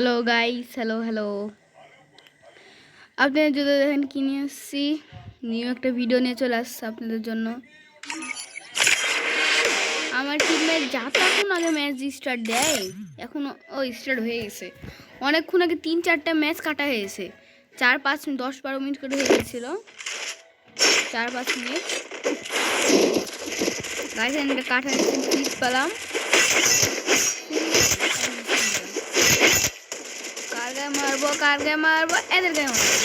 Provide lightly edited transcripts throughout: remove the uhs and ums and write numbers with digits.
Hello guys, hello hello. আপনারা যদি দেখেন কি নিয়ে আসছি, নিউ একটা ভিডিও নিয়ে চলে আসছে আপনাদের জন্য। আমার টিমের যতক্ষণ আগে ম্যাচ স্টার্ট দেয়, এখন ও স্টার্ট হয়ে গেছে অনেকক্ষণ আগে। 3-4টা ম্যাচ কাটা হয়েছে, 4-5 10-12 মিনিট করে হয়ে গেছিল। 4-5 মিনিট গাইস, আমি এটা কাটা ক্লিক পেলাম। কার গায়ে মারবো, এদের গায়ে মারবো।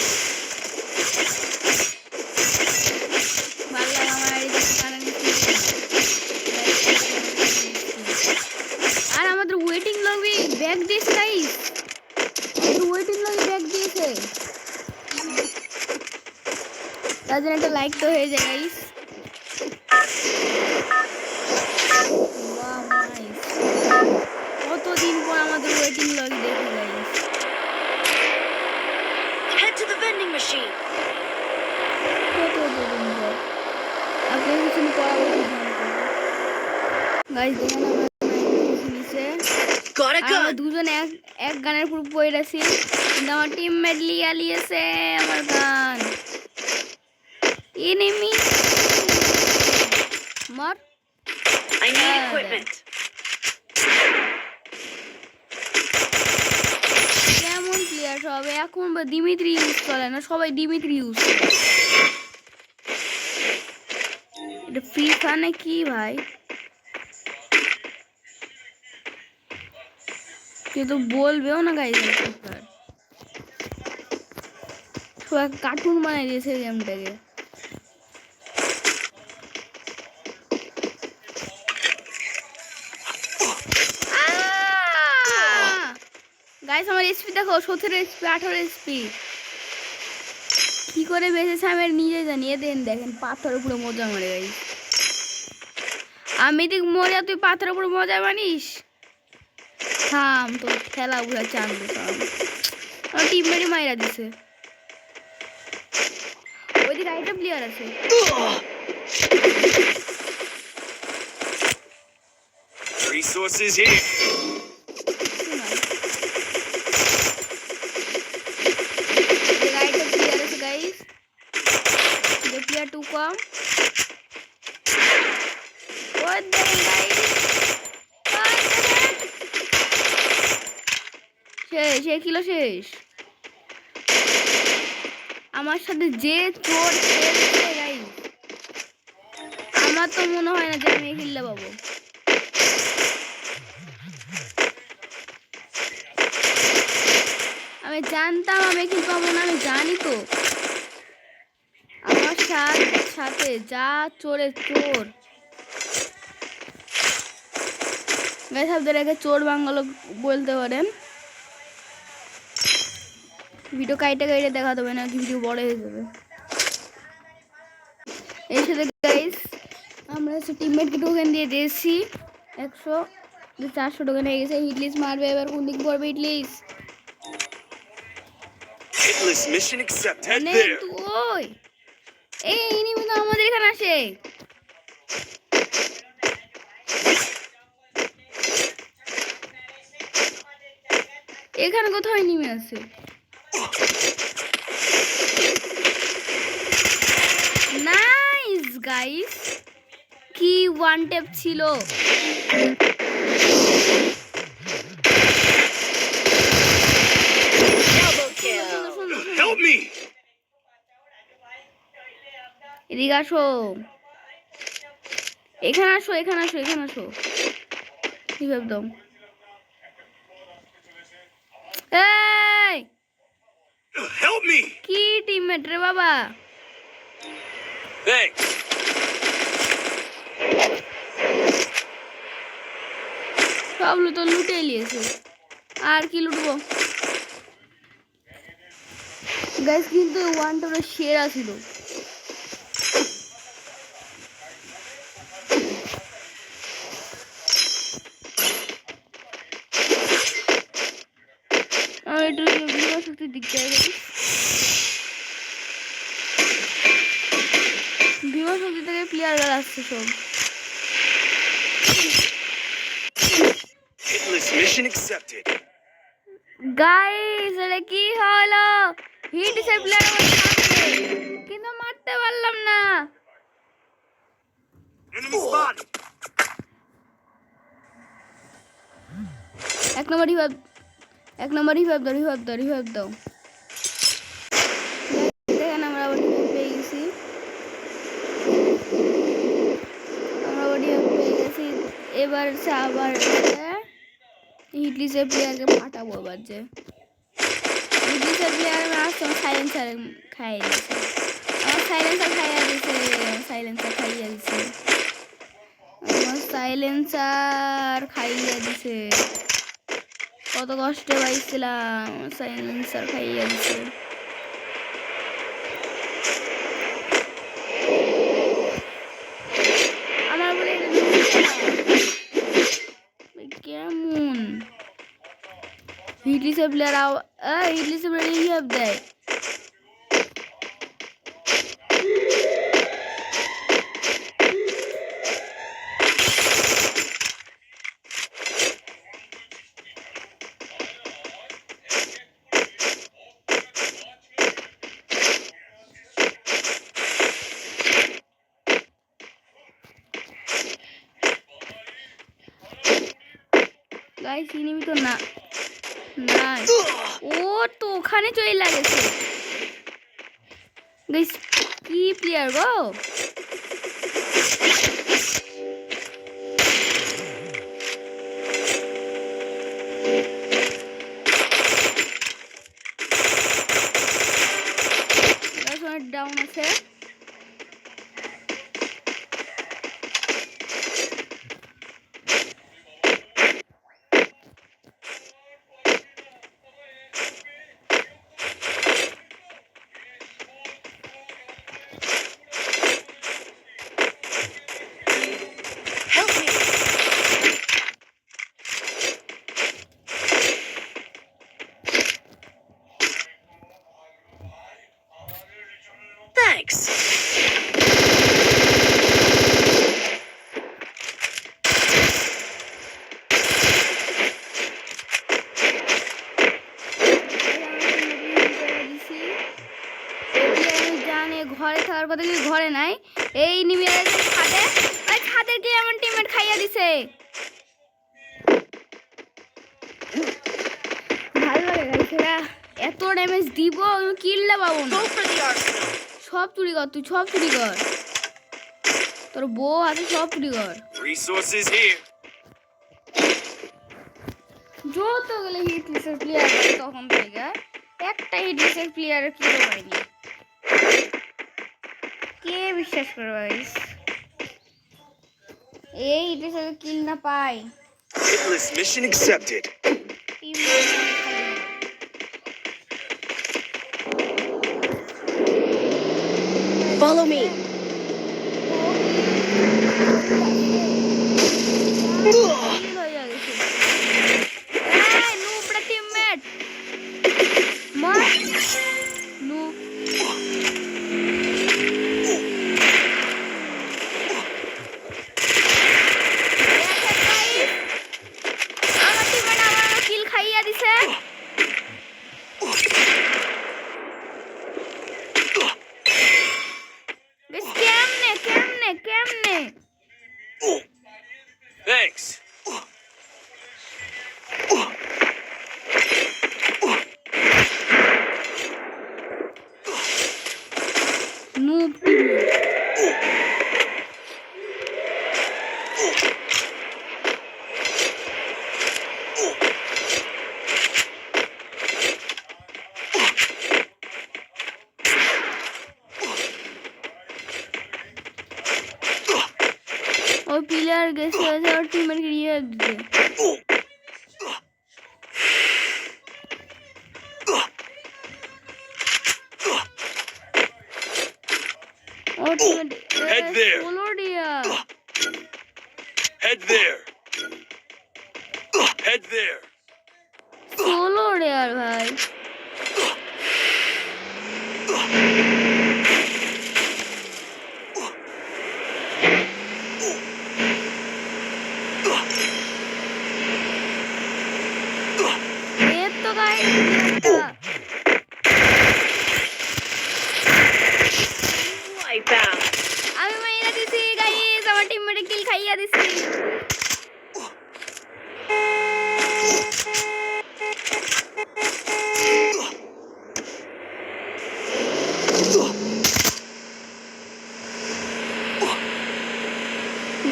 আর আমাদের ওয়েটিং লবি ব্যাগ দিয়েছে গাইস, আমাদের ওয়েটিং লবি ব্যাগ দিয়েছে। তার জন্য একটা লাইক তো হয়ে যায় গাইস। কতদিন পর আমাদের ওয়েটিং লবি দেখে guys. Head to the vending machine. কতদিন পর আপনার কিছু পড়াবো গাইস। দেখেন আমরা দুজন এক গানের পুরো পড়ে আছি, কিন্তু আমার টিমমেট লিয়েছে আমার গান। এনিমি মার, I need equipment. কেমন প্লেয়ার সব এখন? দিমিত্রি ইউজ করে না, সবাই দিমিত্রি ইউজ করে। এটা ফ্রি ফায়ার নাকি ভাই? কেউ তো বলবেও না গাইস। সবাই কার্টুন বানিয়ে দিয়েছে গেমটাকে। গাইস আমার এসপি দেখো, 17 এসপি 18 এসপি কি করে বেঁচেছে আমি নিজে জানি। দেখেন পাথরের উপরে মজা মারে গাইস। আমি দেখ মজা, তুই পাথরের উপরে মজা মানিস? থাম, তোর খেলা বুঝা চান্দ। আমার টিমমেটই মাইরা দিছে। ওইদিকে আরেকটা প্লেয়ার আছে। Resources here. গাইস প্লেয়ার 2 কম। শেষ, এক কিলো শেষ। আমার সাথে যে চোর খেলছে গাইস, আমার তো মনে হয় না যে আমি খেলতে পাবো। আমি জানতাম আমি খেলতে পাবো না, আমি জানি তো। আমার সাথে যা চোরে চোর গাইস, আপনাদের আগে চোর বাংলা বলতে পারেন। ভিডিও কাইটে দেখা দেবে না, ভিডিও বড় হয়ে যাবে। এই সাথে গাইস আমরা টিমমেটকে টোকেন দিয়ে দিয়েছি 100, 400 টোকেন হয়ে গেছে। হিটলিস্ট মারবে এবার, কোন দিক পড়বে hit list? Hitless mission accept. Head there. ওই এই এনিমি তো আমাদের এখানে আসে। এখানে কোথাও এনিমি আছে? নাইস গাইস, কি ওয়ান ট্যাপ ছিল। Help me. এদিকে আসো, এখানে আসো, এখানে আসো, এখানে আসো। কি ভাবতাম? এই Help me. কি টিমমেট রে বাবা। Thanks. সব তো লুটে নিয়েছে, আর কি লুটবো গাইস। কিন্তু ওয়ানটা সেরা ছিল। আমার একটু বিভা শক্তির দিক যায়, বিভা শক্তি থেকে প্লেয়ার আসছে সব। Hitless mission accepted. গাইস এটা কি হলো? হিট এসে প্লেয়ার কিন্তু মারতে পারলাম না। Enemy spotted. এক নম্বর রিভাইভ দাও। দেখেন আমরা আবার revive পেয়ে গেছি। এবার আবার হিটলিসের প্লেয়ারকে পাঠাবো। এবার যে হিটলিসের প্লেয়ার আসছে সাইলেন্সার খাইয়ে দিয়েছে। আমার সাইলেন্সার খাইয়ে দিছে। কত কষ্টে পাইছিলাম, সাইলেন্সার খাইয়ে দিছে। আমার বলে কেমন হিটলিসের প্লেয়ার রিভাইভ দেয়। গাইস ইনিমি তো না নাই, ও তো ওখানে চলে লাগেছে। গাইস কি প্লেয়ার গো, ডাউন আছে। Help me. Thanks. ঘরে থাকার কথা কি ঘরে নাই, এই নিমে ছাদে, ওই ছাদের কি এমন টিমমেট খাইয়া দিছে। ভালো লাগে গাইস, এরা এত ড্যামেজ দিব কিলটা পাবো না। Go for the arsenal. সব চুরি কর, তুই সব চুরি কর, তোর বউ আছে সব চুরি কর। Resources here. যত গেলে হিটলিসের প্লেয়ার তখন থেকে একটা হিটলিসের প্লেয়ারের কিলো পাইনি। কে বিশ্বাস করবে গাইস, এই হিটলিসের কিল না পাই। Hitless mission accepted. Follow me. Thanks. Noob. और प्लेयर गैसे और टीम के लिए दे और टीम Head there. सोलो दिया Head there. Head there. Solo यार भाई ये तो গাইস Wipeout. আমি মাইরা দিছি গাইস আমার টিমমেটে কিল খাইয়া দিছি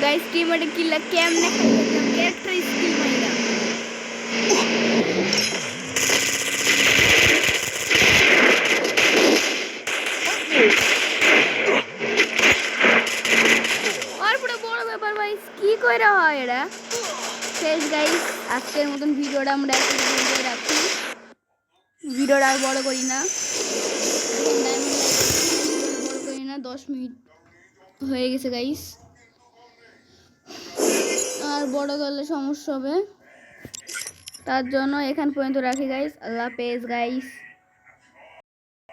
गाइस टीममेट किल केमने खाइया कैरेक्टर स्किल माइरा और পুরো বড় ব্যাপার ভাই কি কইরা হয় এরা শেষ গাইস আজকের মতন ভিডিওটা আমরা এখানে বন্ধ রাখি ভিডিওটা আর বড় করি না বড় করি না 10 মিনিট হয়ে গেছে গাইস আর বড় করলে সমস্যা হবে তার জন্য এখান পর্যন্ত রাখি গাইস আল্লাহ হাফেজ গাইস